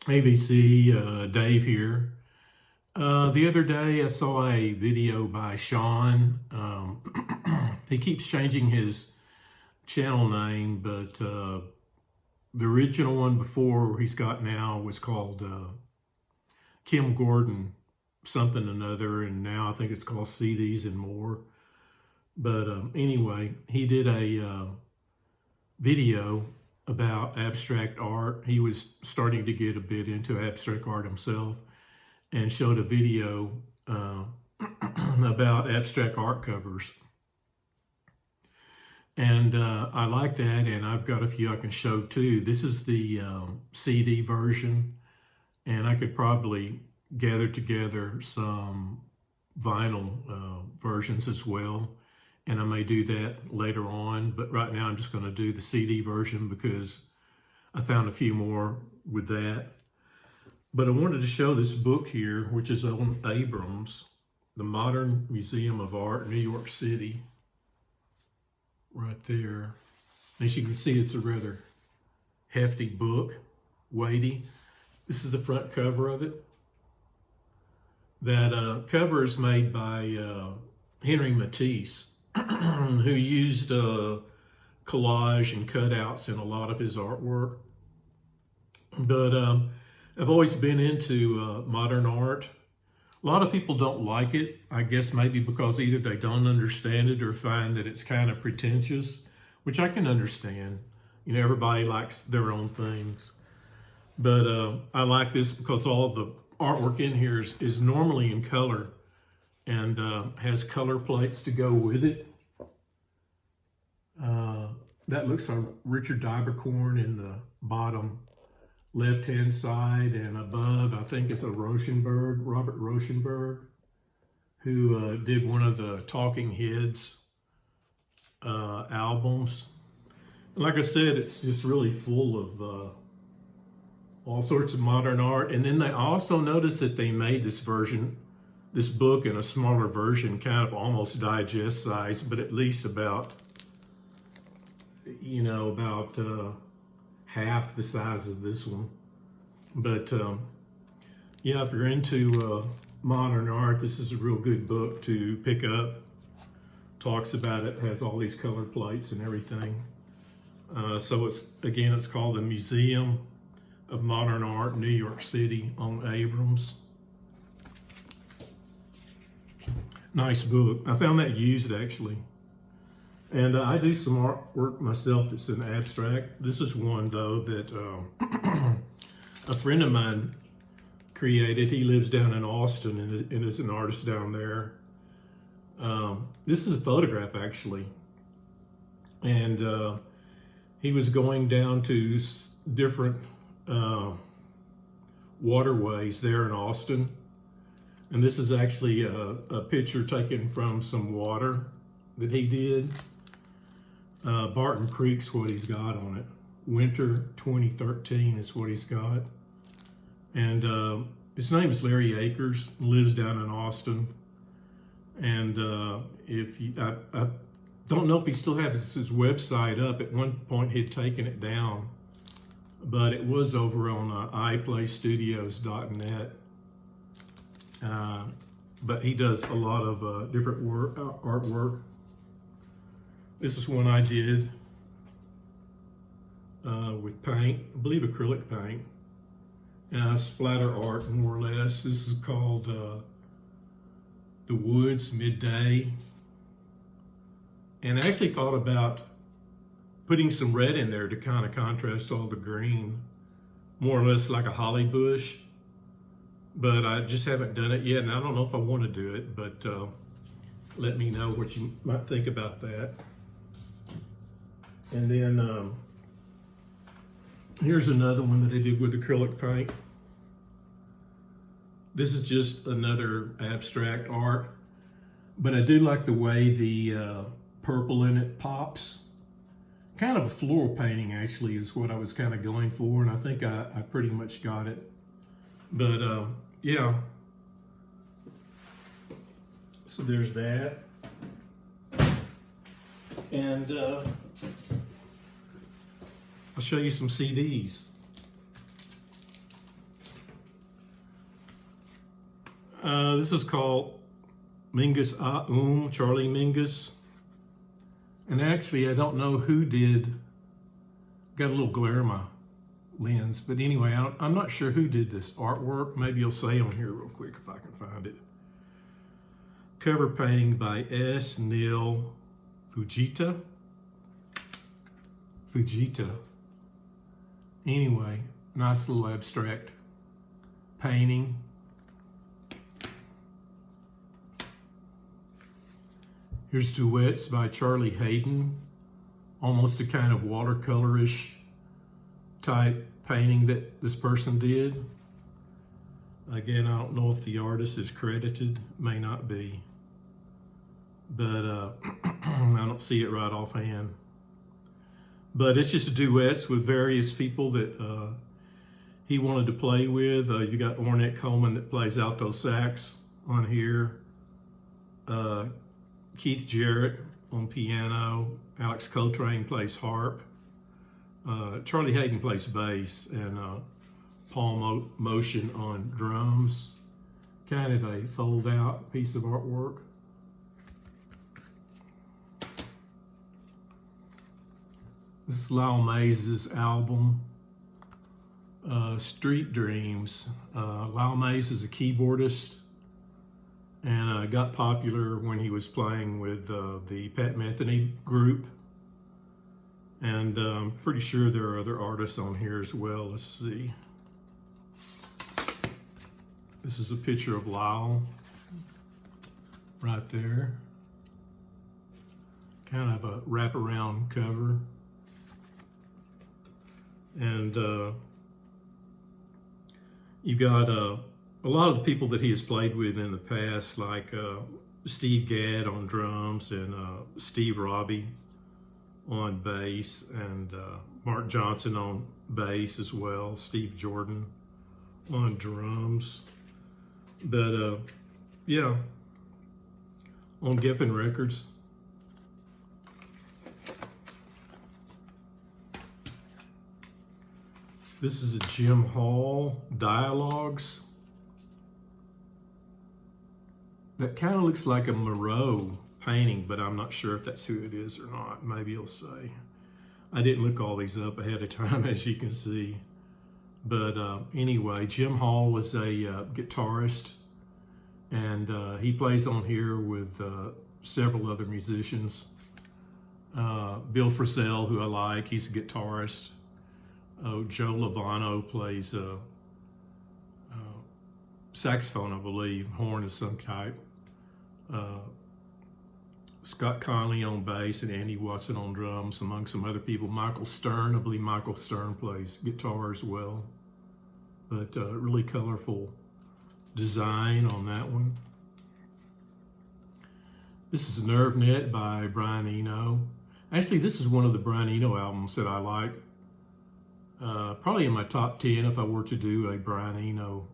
ABC, Dave here. The other day I saw a video by Sean. He keeps changing his channel name, but the original one before he's got now was called Kim Gordon something another, and now I think it's called CDs and More. But anyway, he did a video about abstract art. He was starting to get a bit into abstract art himself and showed a video about abstract art covers. And I like that, and I've got a few I can show too. This is the CD version, and I could probably gather together some vinyl versions as well. And I may do that later on, but right now I'm just going to do the CD version because I found a few more with that. But I wanted to show this book here, which is on Abrams, the Modern Museum of Art, New York City, right there. As you can see, it's a rather hefty book, weighty. This is the front cover of it. That cover is made by Henry Matisse, who used collage and cutouts in a lot of his artwork. But I've always been into modern art. A lot of people don't like it, I guess maybe because either they don't understand it or find that it's kind of pretentious, which I can understand. You know, everybody likes their own things. But I like this because all the artwork in here is normally in color and has color plates to go with it. That looks like Richard Dieberkorn in the bottom left-hand side, and above I think it's a Rauschenberg, Robert Rauschenberg, who did one of the Talking Heads albums. And like I said, it's just really full of all sorts of modern art. And then I also noticed that they made this book in a smaller version, kind of almost digest size, but at least about, you know, about half the size of this one. But yeah, if you're into modern art, this is a real good book to pick up. Talks about it, has all these color plates and everything. So it's called the Museum of Modern Art, New York City, on Abrams. Nice book. I found that used actually. And I do some artwork myself that's in abstract. This is one though that a friend of mine created. He lives down in Austin and is an artist down there. This is a photograph actually. And he was going down to different waterways there in Austin. And this is actually a picture taken from some water that he did. Barton Creek's what he's got on it. Winter 2013 is what he's got. And his name is Larry Akers, lives down in Austin. And I don't know if he still has his website up. At one point he'd taken it down, but it was over on iPlaystudios.net. But he does a lot of different artwork. This is one I did with paint, I believe acrylic paint, splatter art more or less. This is called The Woods Midday. And I actually thought about putting some red in there to kind of contrast all the green, more or less like a holly bush. But I just haven't done it yet, and I don't know if I want to do it, but let me know what you might think about that. And then here's another one that I did with acrylic paint. This is just another abstract art, but I do like the way the purple in it pops. Kind of a floral painting actually is what I was kind of going for, and I think I pretty much got it. But yeah, so there's that. And I'll show you some CDs. This is called Mingus Charlie Mingus. And actually, I don't know who did, got a little glare in my lens, but anyway, I'm not sure who did this artwork. Maybe you'll say on here real quick if I can find it. Cover painting by S. Neil Fujita. Anyway, nice little abstract painting. Here's Duets by Charlie Hayden. Almost a kind of watercolorish type painting that this person did. Again, I don't know if the artist is credited, may not be, but I don't see it right offhand. But it's just duets with various people that he wanted to play with. You got Ornette Coleman that plays alto sax on here. Keith Jarrett on piano. Alex Coltrane plays harp. Charlie Hayden plays bass, and Paul Motion on drums. Kind of a fold-out piece of artwork. This is Lyle Mays' album, Street Dreams. Lyle Mays is a keyboardist and got popular when he was playing with the Pat Metheny group. And I'm pretty sure there are other artists on here as well. Let's see. This is a picture of Lyle right there. Kind of a wraparound cover. And you got a lot of the people that he has played with in the past, like Steve Gadd on drums and Steve Robbie on bass, and Mark Johnson on bass as well, Steve Jordan on drums. But yeah, on Geffen Records. This is a Jim Hall Dialogues. That kind of looks like a Moreau painting, but I'm not sure if that's who it is or not. Maybe you'll say. I didn't look all these up ahead of time, as you can see. But anyway, Jim Hall was a guitarist, and he plays on here with several other musicians. Bill Frisell, who I like, he's a guitarist. Joe Lovano plays saxophone, I believe, horn of some type. Scott Conley on bass and Andy Watson on drums, among some other people. Michael Stern, I believe Michael Stern plays guitar as well. But really colorful design on that one. This is Nerve Net by Brian Eno. Actually, this is one of the Brian Eno albums that I like. Probably in my top 10 if I were to do a Brian Eno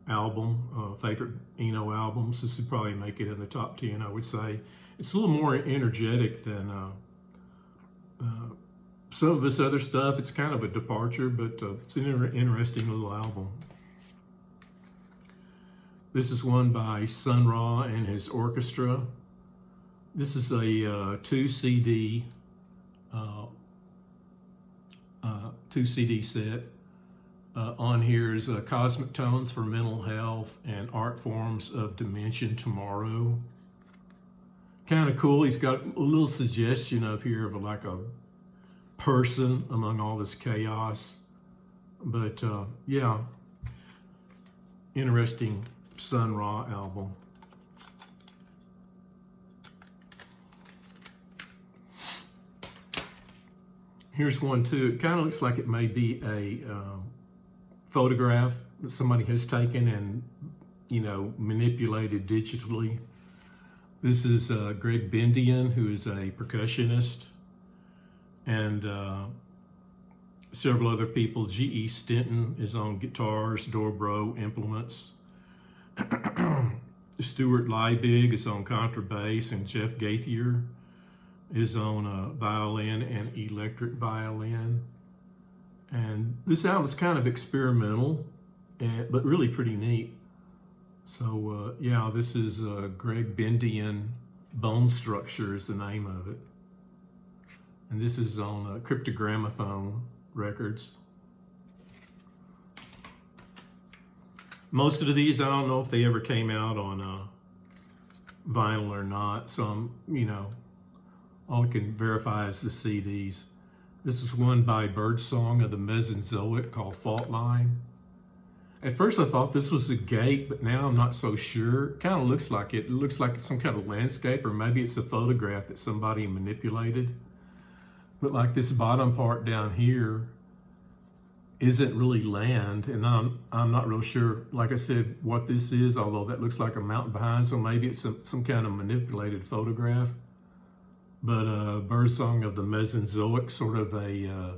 album, favorite Eno albums. This would probably make it in the top 10, I would say. It's a little more energetic than some of this other stuff. It's kind of a departure, but it's an interesting little album. This is one by Sun Ra and his orchestra. This is a two CD set. On here is Cosmic Tones for Mental Health and Art Forms of Dimension Tomorrow. Kind of cool. He's got a little suggestion of here of like a person among all this chaos. But yeah, interesting Sun Ra album. Here's one too. It kind of looks like it may be a photograph that somebody has taken and, you know, manipulated digitally. This is Greg Bendian, who is a percussionist, and several other people. G.E. Stinton is on guitars, dobro, implements. Stuart Liebig is on contrabass, and Jeff Gaithier is on violin and electric violin. And this album is kind of experimental, but really pretty neat. So yeah, this is Greg Bendian Bone Structure is the name of it. And this is on Cryptogramophone Records. Most of these, I don't know if they ever came out on vinyl or not. So all I can verify is the CDs. This is one by Birdsong of the Mesozoic called Fault Line. At first I thought this was a gate, but now I'm not so sure. It kind of looks like it. It looks like some kind of landscape, or maybe it's a photograph that somebody manipulated. But like this bottom part down here isn't really land, and I'm not real sure, like I said, what this is, although that looks like a mountain behind, so maybe it's some kind of manipulated photograph. But Birdsong of the Mesozoic, sort of a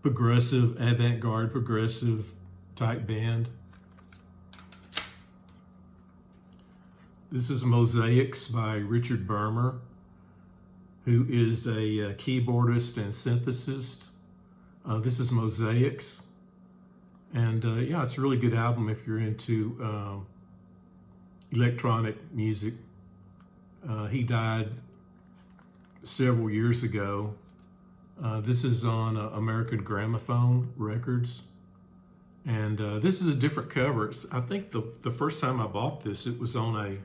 progressive, avant-garde progressive type band. This is Mosaics by Richard Bermer, who is a keyboardist and synthesist. This is Mosaics. And yeah, it's a really good album if you're into electronic music. He died several years ago. This is on American Gramophone Records. And this is a different cover. I think the first time I bought this, it was on a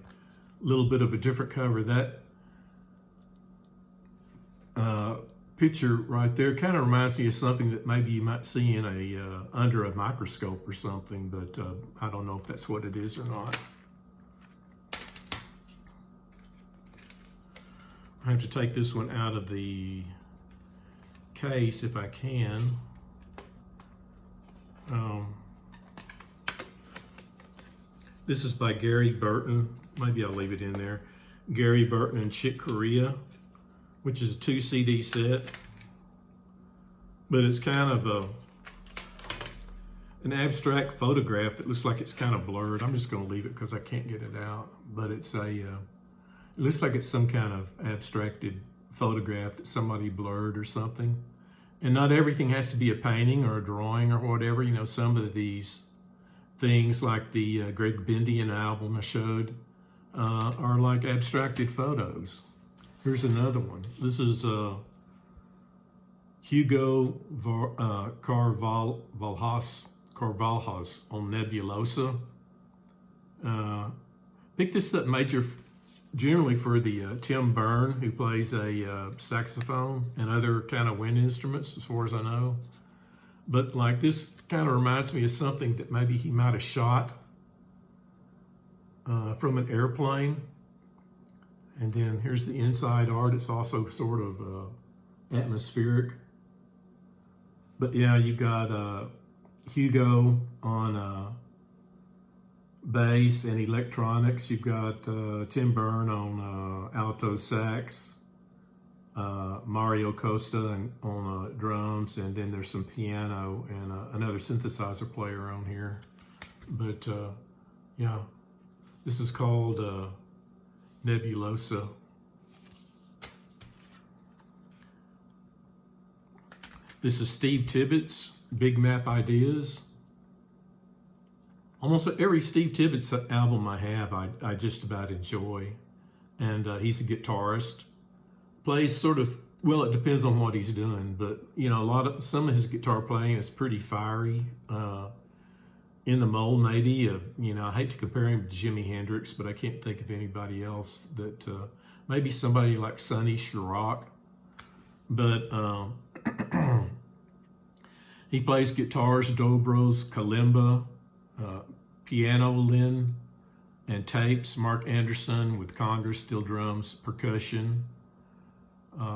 little bit of a different cover. That picture right there kind of reminds me of something that maybe you might see in a under a microscope or something, but I don't know if that's what it is or not. I have to take this one out of the case if I can. This is by Gary Burton. Maybe I'll leave it in there. Gary Burton and Chick Corea, which is a 2 CD set. But it's kind of an abstract photograph that looks like it's kind of blurred. I'm just going to leave it because I can't get it out. But it's it looks like it's some kind of abstracted photograph that somebody blurred or something. And not everything has to be a painting or a drawing or whatever. Some of these things, like the Greg Bendian album I showed, are like abstracted photos. Here's another one. This is Hugo Carvalhas on Nebulosa. Picked this up generally for the Tim Byrne, who plays a saxophone and other kind of wind instruments, as far as I know. But like this kind of reminds me of something that maybe he might have shot from an airplane. And then here's the inside art. It's also sort of atmospheric. But yeah, you got Hugo on bass and electronics. You've got Tim Byrne on alto sax, Mario Costa on drums, and then there's some piano and another synthesizer player on here. But yeah, this is called Nebulosa. This is Steve Tibbetts, Big Map Ideas. Almost every Steve Tibbetts album I have, I just about enjoy. And he's a guitarist. Plays sort of, well, it depends on what he's doing, but some of his guitar playing is pretty fiery. In the mold, maybe. I hate to compare him to Jimi Hendrix, but I can't think of anybody else that, maybe somebody like Sonny Chirac. But he plays guitars, dobros, kalimba, piano, and tapes. Mark Anderson with congas, steel drums, percussion.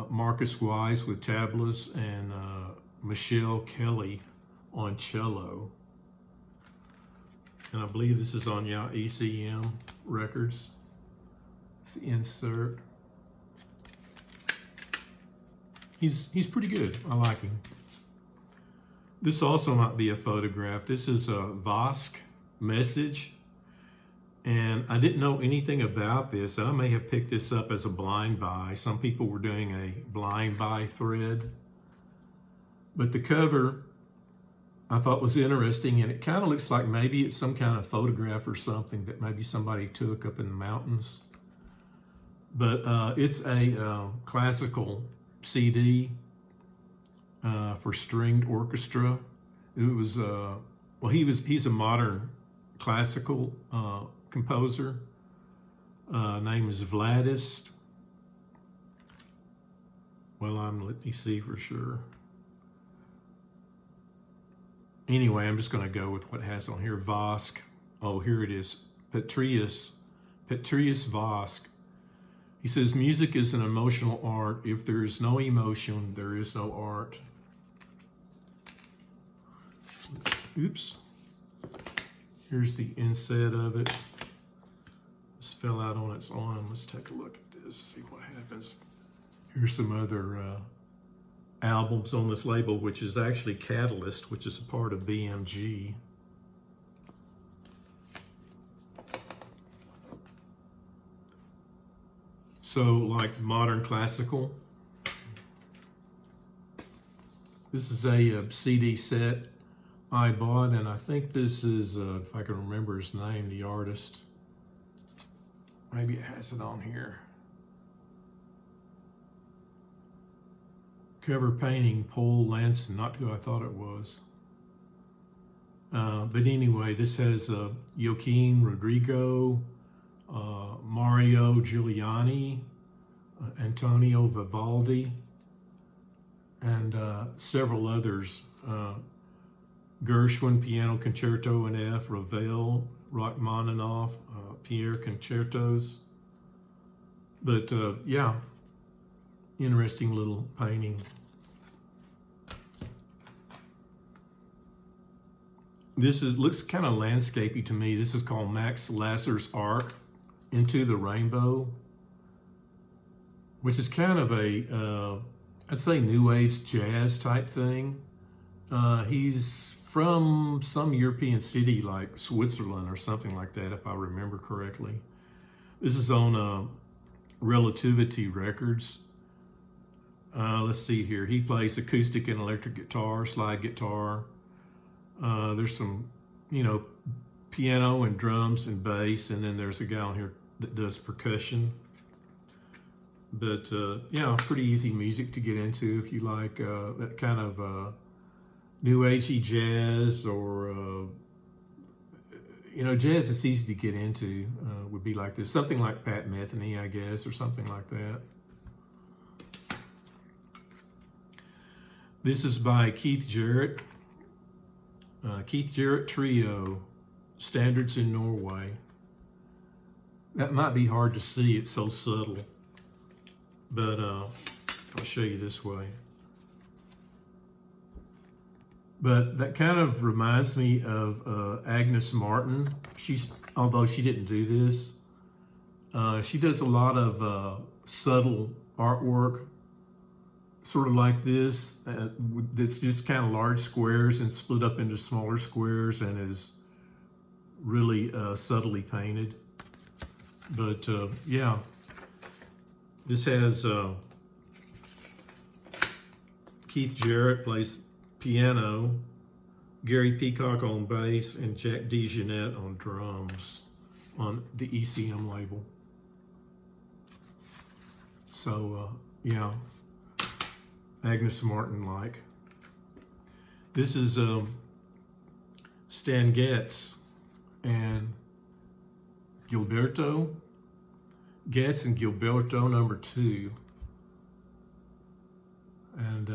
Marcus Wise with tablas, and Michelle Kelly on cello. And I believe this is on ECM Records. It's the insert. He's pretty good. I like him. This also might be a photograph. This is a Vosk Message. And I didn't know anything about this. I may have picked this up as a blind buy. Some people were doing a blind buy thread. But the cover, I thought was interesting, and it kind of looks like maybe it's some kind of photograph or something that maybe somebody took up in the mountains. But it's a classical CD for stringed orchestra. It was well, he's a modern classical composer. Name is Vladis. Well, let me see for sure. Anyway, I'm just going to go with what it has on here. Vosk. Oh, here it is. Petrius Vosk. He says, music is an emotional art. If there is no emotion, there is no art. Oops. Here's the inset of it. This fell out on its own. Let's take a look at this, see what happens. Here's some other albums on this label, which is actually Catalyst, which is a part of BMG. So, like modern classical. This is a CD set I bought, and I think this is, if I can remember his name, the artist. Maybe it has it on here. Cover painting, Paul Lanson, not who I thought it was. But anyway, this has Joaquin Rodrigo, Mario Giuliani, Antonio Vivaldi, and several others. Gershwin, Piano Concerto in F, Ravel, Rachmaninoff, Pierre Concertos. But yeah, interesting little painting. This looks kind of landscapey to me. This is called Max Lasser's Arc, Into the Rainbow, which is kind of a, I'd say new age jazz type thing. He's from some European city like Switzerland or something like that, if I remember correctly. This is on Relativity Records. Let's see here. He plays acoustic and electric guitar, slide guitar. There's some, piano and drums and bass, and then there's a guy on here that does percussion. But yeah, pretty easy music to get into if you like that kind of new agey jazz, or jazz is easy to get into. Would be like this, something like Pat Metheny, I guess, or something like that. This is by Keith Jarrett. Keith Jarrett Trio, Standards in Norway. That might be hard to see, it's so subtle. But I'll show you this way. But that kind of reminds me of Agnes Martin. Although she didn't do this, she does a lot of subtle artwork, sort of like this. That's just kind of large squares and split up into smaller squares, and is really subtly painted. But yeah, this has Keith Jarrett plays piano, Gary Peacock on bass, and Jack DeJohnette on drums on the ECM label. So yeah, Agnes Martin-like. This is Stan Getz and Gilberto. Getz and Gilberto #2. And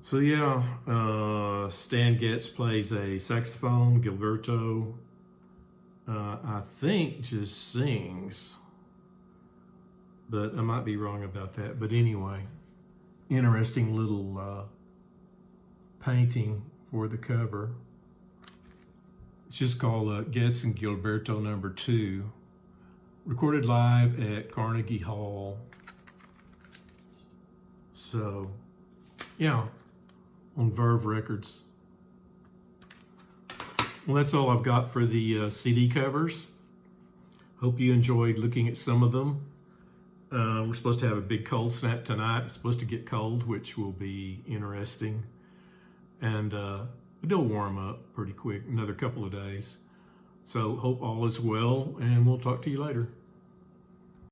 so yeah, Stan Getz plays a saxophone. Gilberto, I think, just sings, but I might be wrong about that. But anyway, interesting little painting for the cover. It's just called Getz and Gilberto #2, recorded live at Carnegie Hall. So yeah, on Verve Records. Well, that's all I've got for the CD covers. Hope you enjoyed looking at some of them. We're supposed to have a big cold snap tonight. It's supposed to get cold, which will be interesting. and it'll warm up pretty quick, another couple of days. So hope all is well, and we'll talk to you later.